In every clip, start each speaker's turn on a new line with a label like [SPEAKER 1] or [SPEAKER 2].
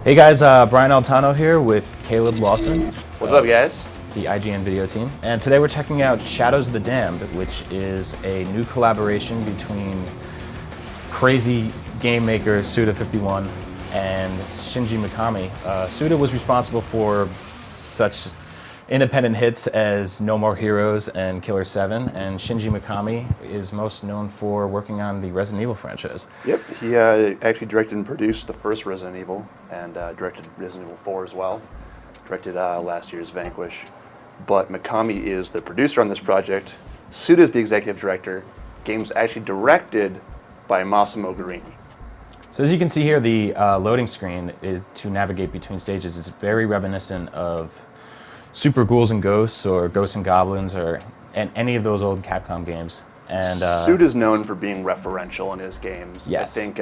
[SPEAKER 1] Hey guys, Brian Altano here with Caleb Lawson.
[SPEAKER 2] What's up, guys?
[SPEAKER 1] The IGN video team. And today we're checking out Shadows of the Damned, which is a new collaboration between crazy game maker Suda51 and Shinji Mikami. Suda was responsible for such independent hits as No More Heroes and Killer 7, and Shinji Mikami is most known for working on the Resident Evil franchise.
[SPEAKER 2] Yep, he actually directed and produced the first Resident Evil, and directed Resident Evil 4 as well. Directed last year's Vanquish. But Mikami is the producer on this project. Suda is the executive director. Game's actually directed by Massimo Guarini.
[SPEAKER 1] So as you can see here, the loading screen to navigate between stages is very reminiscent of Super Ghouls and Ghosts or Ghosts and Goblins and any of those old Capcom games. And
[SPEAKER 2] Suda's known for being referential in his games.
[SPEAKER 1] Yes.
[SPEAKER 2] I think,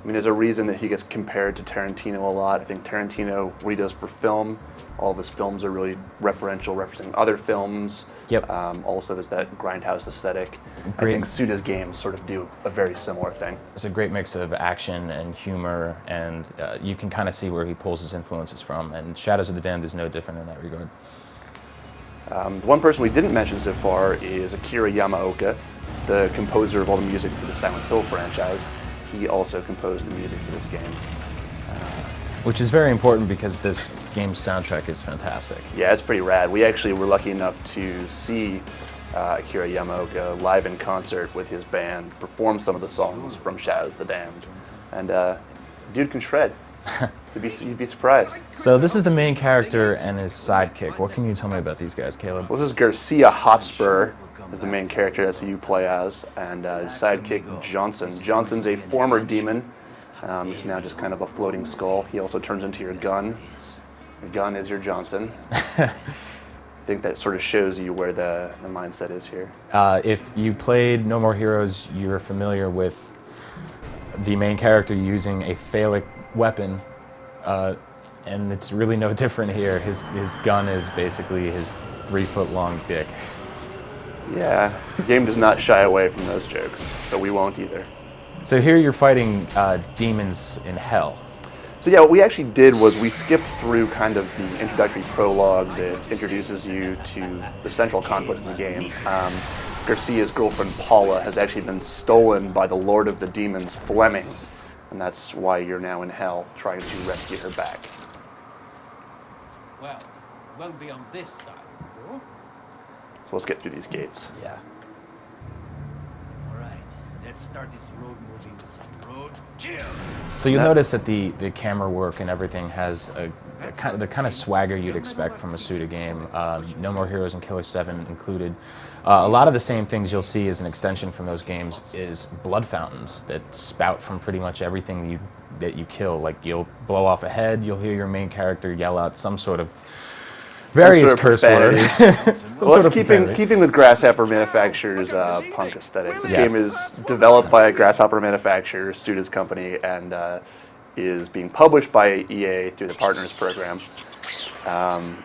[SPEAKER 2] there's a reason that he gets compared to Tarantino a lot. I think Tarantino, what he does for film, all of his films are really referential, referencing other films.
[SPEAKER 1] Yep.
[SPEAKER 2] Also, there's that grindhouse aesthetic. I think Suda's games sort of do a very similar thing.
[SPEAKER 1] It's a great mix of action and humor, and you can kind of see where he pulls his influences from, and Shadows of the Damned is no different in that regard.
[SPEAKER 2] The one person we didn't mention so far is Akira Yamaoka, the composer of all the music for the Silent Hill franchise. He also composed the music for this game.
[SPEAKER 1] Which is very important because this game's soundtrack is fantastic.
[SPEAKER 2] Yeah, it's pretty rad. We actually were lucky enough to see Akira Yamaoka live in concert with his band perform some of the songs from Shadows of the Damned. And dude can shred. You'd be surprised.
[SPEAKER 1] So this is the main character and his sidekick. What can you tell me about these guys, Caleb?
[SPEAKER 2] Well, this is Garcia Hotspur, is the main character that you play as, and his sidekick Johnson. Johnson's a former demon. He's now just kind of a floating skull. He also turns into your gun. Your gun is your Johnson. I think that sort of shows you where the mindset is here.
[SPEAKER 1] If you played No More Heroes, you're familiar with the main character using a phallic weapon, and it's really no different here. His gun is basically his 3-foot-long dick.
[SPEAKER 2] Yeah, the game does not shy away from those jokes, so we won't either.
[SPEAKER 1] So here you're fighting demons in hell.
[SPEAKER 2] So yeah, what we actually did was we skipped through kind of the introductory prologue that introduces you to the central conflict in the game. Garcia's girlfriend Paula has actually been stolen by the Lord of the Demons, Fleming, and that's why you're now in hell, trying to rescue her back.
[SPEAKER 3] Well, it won't be on this side of the door.
[SPEAKER 2] So let's get through these gates.
[SPEAKER 1] Yeah.
[SPEAKER 4] All right, let's start this road movie with some road kill.
[SPEAKER 1] So you'll notice that the camera work and everything has the kind of swagger you'd expect from a Suda game. No More Heroes and Killer 7 included. A lot of the same things you'll see as an extension from those games is blood fountains that spout from pretty much everything that you kill. Like you'll blow off a head, you'll hear your main character yell out some sort of various curse word.
[SPEAKER 2] Well, it's keeping with Grasshopper Manufacturer's punk aesthetic. This game is developed by a Grasshopper Manufacturer, Suda's company, and is being published by EA through the Partners program.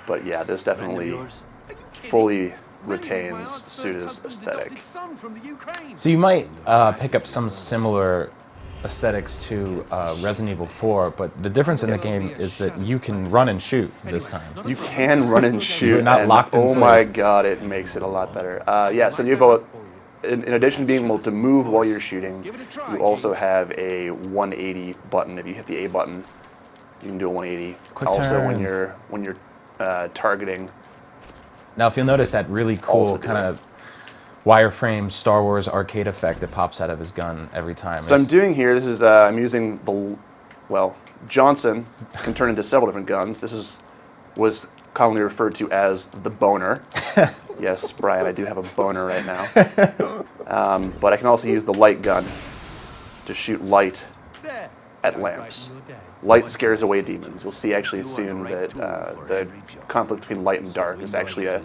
[SPEAKER 2] But yeah, this definitely fully retains Suda's aesthetic.
[SPEAKER 1] So you might pick up some similar aesthetics to Resident Evil 4, but the difference in the game is that you can run and shoot this time.
[SPEAKER 2] You can run and shoot.
[SPEAKER 1] You're not locked in
[SPEAKER 2] Oh
[SPEAKER 1] place.
[SPEAKER 2] my god, it makes it a lot better. Yeah, so in addition to being able to move while you're shooting, you also have a 180 button. If you hit the A button, you can do a 180.
[SPEAKER 1] Quick
[SPEAKER 2] also,
[SPEAKER 1] turns.
[SPEAKER 2] when you're targeting.
[SPEAKER 1] Now, if you'll notice that really cool kind of wireframe Star Wars arcade effect that pops out of his gun every time.
[SPEAKER 2] So I'm doing here, this is, I'm using Johnson can turn into several different guns. This was commonly referred to as the boner. Yes, Brian, I do have a boner right now. But I can also use the light gun to shoot light at lamps. Light scares away demons. You'll see actually soon that the conflict between light and dark is actually a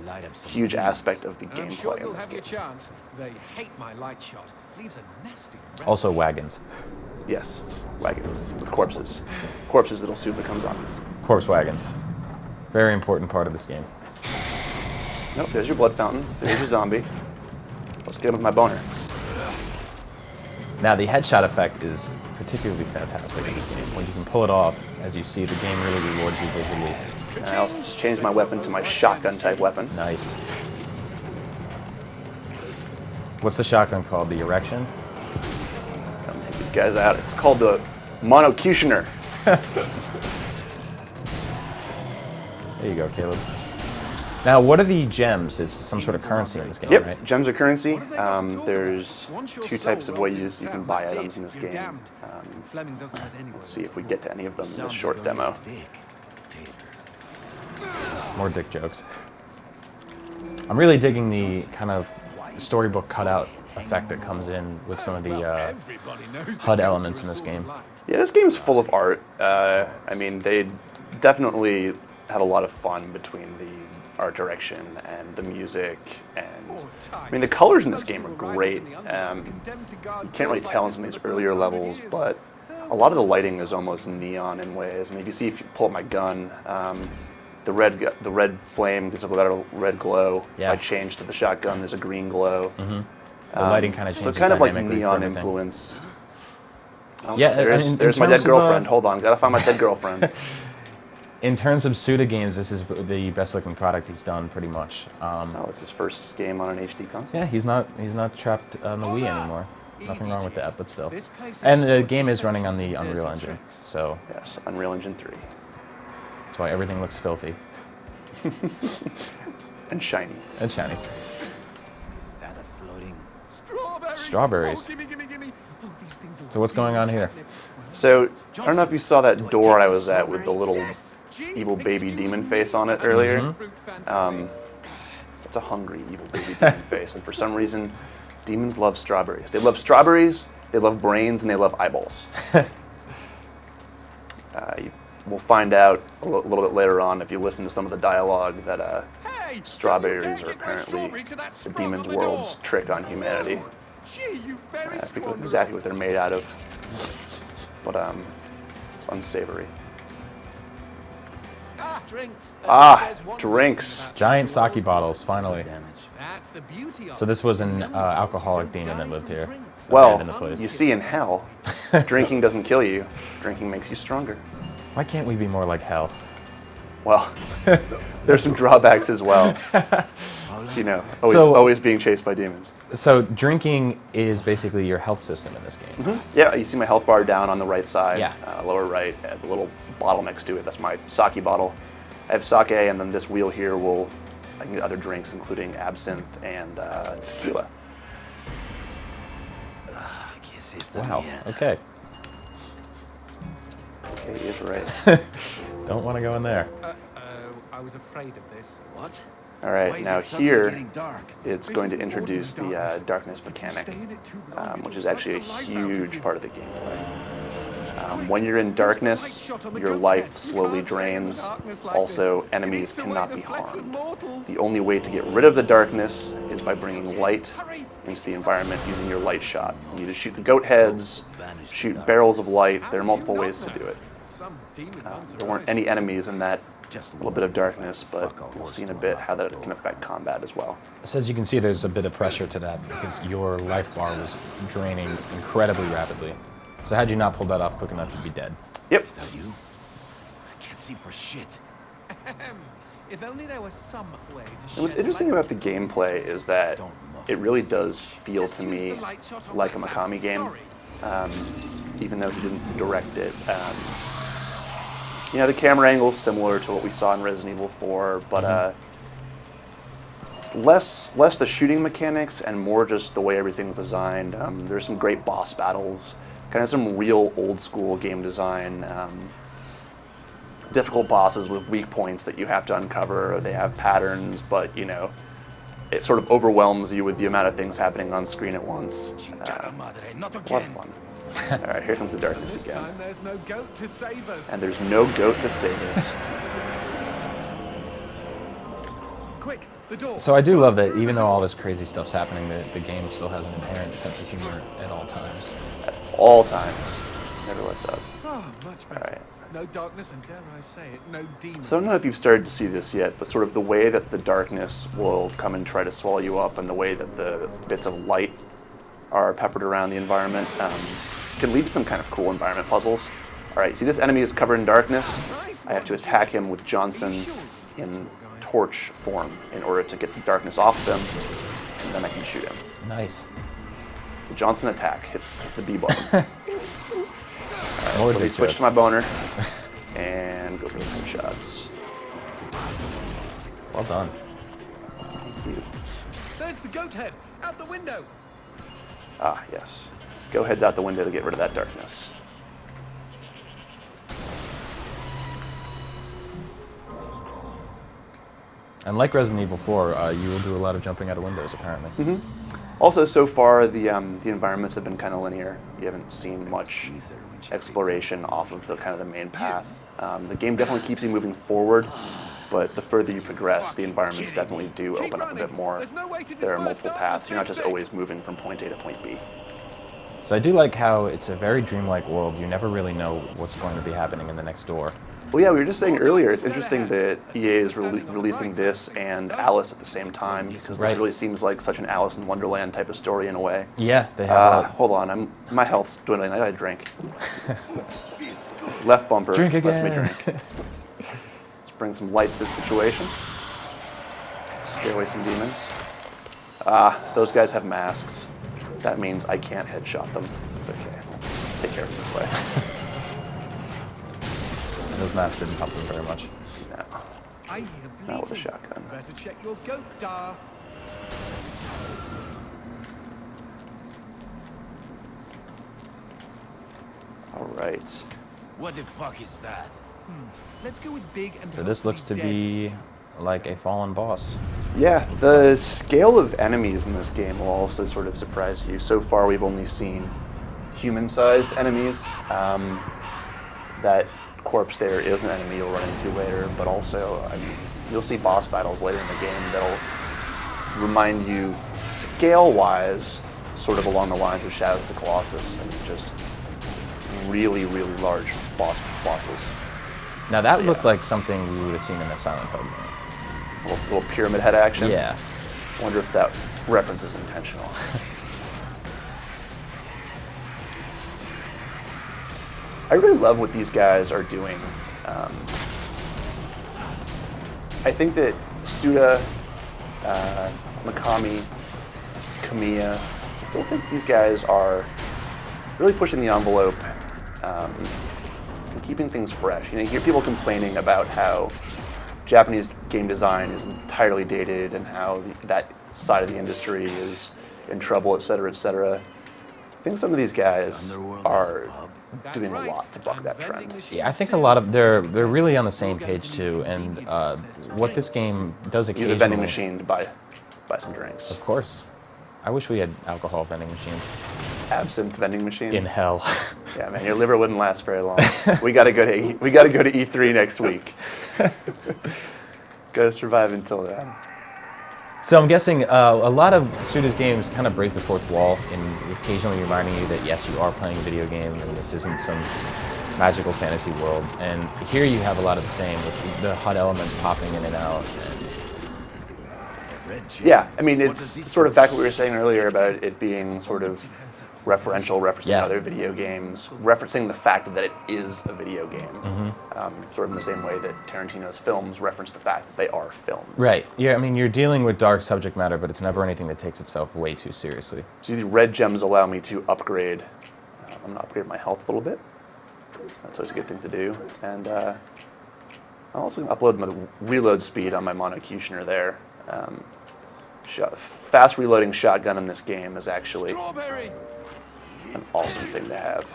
[SPEAKER 2] huge aspect of the gameplay in this game.
[SPEAKER 3] They hate my light shot. Leaves a nasty
[SPEAKER 1] Also wagons.
[SPEAKER 2] Yes, wagons with corpses. Corpses that'll soon become zombies.
[SPEAKER 1] Corpse wagons. Very important part of this game.
[SPEAKER 2] Nope, there's your blood fountain. There's your zombie. Let's get him with my boner.
[SPEAKER 1] Now the headshot effect is particularly fantastic in this game. When you can pull it off, as you see, the game really rewards you visually.
[SPEAKER 2] And I also just changed my weapon to my shotgun type weapon.
[SPEAKER 1] Nice. What's the shotgun called? The erection?
[SPEAKER 2] I'll take you guys out. It's called the Monocutioner.
[SPEAKER 1] There you go, Caleb. Now, what are the gems? It's some sort of currency in this game,
[SPEAKER 2] Yep,
[SPEAKER 1] right?
[SPEAKER 2] gems are currency. There's two types of ways you can buy items in this game. Let's see if we get to any of them in this short demo.
[SPEAKER 1] More dick jokes. I'm really digging the kind of storybook cutout effect that comes in with some of the HUD elements in this game.
[SPEAKER 2] Yeah, this game's full of art. I mean, they definitely had a lot of fun between the art direction and the music, and I mean the colors in this game are great. You can't really tell in some of these earlier levels, but a lot of the lighting is almost neon in ways. I mean, if you see, if you pull up my gun, the red flame gives a better red glow.
[SPEAKER 1] Yeah.
[SPEAKER 2] If I change to the shotgun, there's a green glow.
[SPEAKER 1] The lighting kind of
[SPEAKER 2] So
[SPEAKER 1] changes
[SPEAKER 2] kind of like
[SPEAKER 1] dynamically for
[SPEAKER 2] neon
[SPEAKER 1] everything.
[SPEAKER 2] influence. Oh,
[SPEAKER 1] Yeah,
[SPEAKER 2] there's my dead girlfriend. Hold on, gotta find my dead girlfriend.
[SPEAKER 1] In terms of Suda games, this is the best looking product he's done, pretty much.
[SPEAKER 2] Oh, it's his first game on an HD console.
[SPEAKER 1] Yeah, he's not trapped on the Wii anymore. Nothing wrong with that, but still. And the game is running on the Unreal Engine, so
[SPEAKER 2] Yes, Unreal Engine 3.
[SPEAKER 1] that's why everything looks filthy
[SPEAKER 2] And shiny.
[SPEAKER 1] and shiny.
[SPEAKER 4] Is that a floating?
[SPEAKER 1] Strawberries.
[SPEAKER 3] Gimme, gimme, gimme. Oh, these things are
[SPEAKER 1] So what's going on here?
[SPEAKER 2] So, I don't know if you saw that door I was at with the little evil baby demon face on it earlier. It's a hungry evil baby demon face, and for some reason, demons love strawberries. They love strawberries, they love brains, and they love eyeballs. We'll find out a little bit later on if you listen to some of the dialogue that
[SPEAKER 3] Hey,
[SPEAKER 2] strawberries
[SPEAKER 3] don't
[SPEAKER 2] are
[SPEAKER 3] you dare get my
[SPEAKER 2] apparently
[SPEAKER 3] strawberry to that
[SPEAKER 2] the
[SPEAKER 3] sprung
[SPEAKER 2] demon's
[SPEAKER 3] on the
[SPEAKER 2] world's
[SPEAKER 3] door.
[SPEAKER 2] trick on humanity.
[SPEAKER 3] Gee, you very
[SPEAKER 2] I forget
[SPEAKER 3] squanderer.
[SPEAKER 2] exactly what they're made out of, but it's unsavory.
[SPEAKER 3] Drinks.
[SPEAKER 2] Ah, drinks.
[SPEAKER 1] Giant sake bottles, finally.
[SPEAKER 4] Damage.
[SPEAKER 3] That's the beauty of
[SPEAKER 1] So this was an alcoholic demon that lived here.
[SPEAKER 2] Well,
[SPEAKER 1] Abandoned the place.
[SPEAKER 2] you see, in hell, drinking doesn't kill you. Drinking makes you stronger.
[SPEAKER 1] Why can't we be more like hell?
[SPEAKER 2] Well, there's some drawbacks as well. It's, you know,
[SPEAKER 1] So-
[SPEAKER 2] always being chased by demons.
[SPEAKER 1] So drinking is basically your health system in this game.
[SPEAKER 2] Yeah, you see my health bar down on the right side,
[SPEAKER 1] Yeah.
[SPEAKER 2] lower right, I have a little bottle next to it. That's my sake bottle. I have sake, and then this wheel here I can get other drinks, including absinthe and tequila.
[SPEAKER 4] ¿Qué es esta
[SPEAKER 1] Wow.
[SPEAKER 4] mierda?
[SPEAKER 1] Okay.
[SPEAKER 2] Okay, he is right.
[SPEAKER 1] Don't want to go in there.
[SPEAKER 3] I was afraid of this.
[SPEAKER 4] What?
[SPEAKER 2] All
[SPEAKER 4] Why
[SPEAKER 2] right,
[SPEAKER 4] is
[SPEAKER 2] now
[SPEAKER 4] it suddenly
[SPEAKER 2] here,
[SPEAKER 4] getting dark?
[SPEAKER 2] it's
[SPEAKER 3] This
[SPEAKER 2] going to
[SPEAKER 3] isn't
[SPEAKER 2] introduce the
[SPEAKER 3] ordinary
[SPEAKER 2] darkness
[SPEAKER 3] If you
[SPEAKER 2] mechanic,
[SPEAKER 3] stay in it too long,
[SPEAKER 2] which
[SPEAKER 3] it'll
[SPEAKER 2] is actually a
[SPEAKER 3] suck the life out of
[SPEAKER 2] huge
[SPEAKER 3] you.
[SPEAKER 2] part of the gameplay. When you're in darkness, your life slowly drains. Also, enemies cannot be harmed. The only way to get rid of the darkness is by bringing light into the environment using your light shot. You just shoot the goat heads, shoot barrels of light. There are multiple ways to do it.
[SPEAKER 3] Some demon hunter
[SPEAKER 2] There weren't
[SPEAKER 3] eyes.
[SPEAKER 2] any enemies in that
[SPEAKER 4] Just
[SPEAKER 2] little bit of darkness, but
[SPEAKER 4] fuck a
[SPEAKER 2] we'll
[SPEAKER 4] horse
[SPEAKER 2] see in a
[SPEAKER 4] to a
[SPEAKER 2] bit how
[SPEAKER 4] locked
[SPEAKER 2] that can
[SPEAKER 4] door.
[SPEAKER 2] affect combat as well.
[SPEAKER 1] So as you can see, there's a bit of pressure to that because your life bar was draining incredibly rapidly. So had you not pulled that off quick enough, you'd be dead.
[SPEAKER 2] Yep.
[SPEAKER 4] Is that you? I can't see for shit.
[SPEAKER 3] If only there was some way to
[SPEAKER 2] And what's interesting about the gameplay is that it really does feel to me like a Mikami game, even though he didn't direct it. You know, the camera angle is similar to what we saw in Resident Evil 4, but it's less the shooting mechanics and more just the way everything's designed. There's some great boss battles, kind of some real old school game design. Difficult bosses with weak points that you have to uncover. They have patterns, but you know, it sort of overwhelms you with the amount of things happening on screen at once.
[SPEAKER 4] Chingada madre, not
[SPEAKER 2] A lot of
[SPEAKER 4] again.
[SPEAKER 2] fun. All right, here comes the darkness
[SPEAKER 3] This
[SPEAKER 2] again.
[SPEAKER 3] time there's no goat to save us.
[SPEAKER 2] And there's no goat to save us.
[SPEAKER 3] Quick, the door.
[SPEAKER 1] So I do love that even though all this crazy stuff's happening, the game still has an inherent sense of humor at all times.
[SPEAKER 2] At all times. Never lets up.
[SPEAKER 3] Oh, much better.
[SPEAKER 2] Alright.
[SPEAKER 3] No darkness, and dare I say it, no demons.
[SPEAKER 2] So I don't know if you've started to see this yet, but sort of the way that the darkness will come and try to swallow you up and the way that the bits of light are peppered around the environment can lead to some kind of cool environment puzzles. All right, see this enemy is covered in darkness. I have to attack him with Johnson in torch form in order to get the darkness off of him, and then I can shoot him.
[SPEAKER 1] Nice.
[SPEAKER 2] The Johnson attack, hit the B button.
[SPEAKER 1] More
[SPEAKER 2] So we switch to my boner and go for the headshots.
[SPEAKER 1] Well done.
[SPEAKER 2] Thank you.
[SPEAKER 3] There's the goat head, out the window.
[SPEAKER 2] Ah, yes. Go heads out the window to get rid of that darkness.
[SPEAKER 1] And like Resident Evil 4, you will do a lot of jumping out of windows, apparently.
[SPEAKER 2] Also, so far, the environments have been kind of linear. You haven't seen much exploration off of the kind of the main path. The game definitely keeps you moving forward, but the further you progress, the environments definitely do open up a bit more. There are multiple paths. You're not just always moving from point A to point B.
[SPEAKER 1] So I do like how it's a very dreamlike world. You never really know what's going to be happening in the next door.
[SPEAKER 2] Well, yeah, we were just saying earlier, it's interesting that EA is releasing this and Alice at the same time, because this really seems like such an Alice in Wonderland type of story in a way.
[SPEAKER 1] Yeah, they have
[SPEAKER 2] Hold on, my health's dwindling. I gotta drink. Left bumper.
[SPEAKER 1] Drink again.
[SPEAKER 2] Lets me drink. Let's bring some light to this situation. Scare away some demons. Those guys have masks. That means I can't headshot them. It's okay. I'll take care of it this way.
[SPEAKER 1] Those masks didn't help them very much.
[SPEAKER 2] No.
[SPEAKER 3] I hear
[SPEAKER 2] Not with a
[SPEAKER 3] bleeding.
[SPEAKER 2] shotgun.
[SPEAKER 3] Better check your goat, Dar.
[SPEAKER 2] All right.
[SPEAKER 4] What the fuck is that?
[SPEAKER 3] Let's go with big and
[SPEAKER 1] So this looks to
[SPEAKER 3] hopefully
[SPEAKER 1] be like a fallen boss.
[SPEAKER 2] Yeah, the scale of enemies in this game will also sort of surprise you. So far, we've only seen human-sized enemies. That corpse there is an enemy you'll run into later, but also, I mean, you'll see boss battles later in the game that'll remind you, scale-wise, sort of along the lines of Shadows of the Colossus, and just really, really large bosses.
[SPEAKER 1] Now that
[SPEAKER 2] So,
[SPEAKER 1] looked
[SPEAKER 2] yeah.
[SPEAKER 1] like something we would have seen in a Silent Hill game.
[SPEAKER 2] Little pyramid head action.
[SPEAKER 1] Yeah.
[SPEAKER 2] Wonder if that reference is intentional. I really love what these guys are doing. I think that Suda, Mikami, Kamiya, I still think these guys are really pushing the envelope and keeping things fresh. You know, you hear people complaining about how Japanese game design is entirely dated and how that side of the industry is in trouble, et cetera, et cetera. I think some of these guys are doing a lot to buck that trend.
[SPEAKER 1] Yeah, I think a lot of they're really on the same page too. And what this game does occasionally.
[SPEAKER 2] Use a vending machine to buy some drinks.
[SPEAKER 1] Of course. I wish we had alcohol vending machines.
[SPEAKER 2] Absinthe vending machines.
[SPEAKER 1] In hell.
[SPEAKER 2] Yeah, man, your liver wouldn't last very long. We gotta go to E3 next week. Gotta survive until then.
[SPEAKER 1] So I'm guessing a lot of Suda's games kind of break the fourth wall in occasionally reminding you that yes, you are playing a video game and this isn't some magical fantasy world. And here you have a lot of the same with the HUD elements popping in and out.
[SPEAKER 2] Yeah, I mean, it's sort of back what we were saying earlier about it being sort of referential, referencing other video games, referencing the fact that it is a video game. Sort of in the same way that Tarantino's films reference the fact that they are films.
[SPEAKER 1] Right. Yeah, I mean, you're dealing with dark subject matter, but it's never anything that takes itself way too seriously.
[SPEAKER 2] So the red gems allow me to upgrade. I'm going to upgrade my health a little bit. That's always a good thing to do. And I'm also going to upload my reload speed on my monocutioner there. Fast reloading shotgun in this game is actually an awesome thing to have.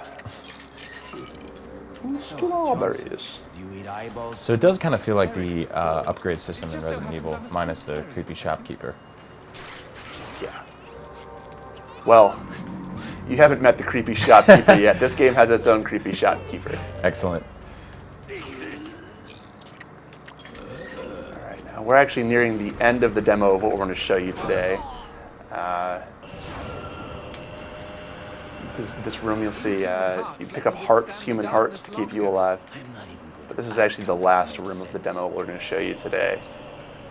[SPEAKER 2] Strawberries.
[SPEAKER 4] Do you eat eyeballs?
[SPEAKER 1] So it does kind of feel like the upgrade system in Resident Evil, minus the creepy shopkeeper.
[SPEAKER 2] Yeah. Well, you haven't met the creepy shopkeeper yet. This game has its own creepy shopkeeper.
[SPEAKER 1] Excellent.
[SPEAKER 2] Alright, now we're actually nearing the end of the demo of what we're going to show you today. This room you'll see, you pick up hearts, human hearts, to keep you alive. But this is actually the last room of the demo we're going to show you today.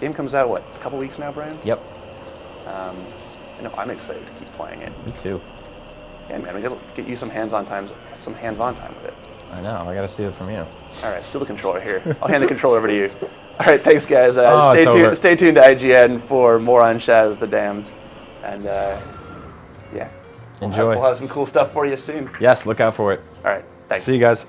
[SPEAKER 2] Game comes out, what, a couple weeks now, Brian?
[SPEAKER 1] Yep.
[SPEAKER 2] I know I'm excited to keep playing it.
[SPEAKER 1] Me too.
[SPEAKER 2] Yeah, man, we gotta get you some hands-on time with it.
[SPEAKER 1] I know. I gotta steal it from you.
[SPEAKER 2] All right, steal the controller here. I'll hand the controller over to you. All right, thanks, guys.
[SPEAKER 1] Oh, it's over.
[SPEAKER 2] Stay tuned to IGN for more on Shadows of the Damned. And, yeah.
[SPEAKER 1] Enjoy.
[SPEAKER 2] We'll have some cool stuff for you soon.
[SPEAKER 1] Yes, look out for it.
[SPEAKER 2] All right, thanks.
[SPEAKER 1] See you guys.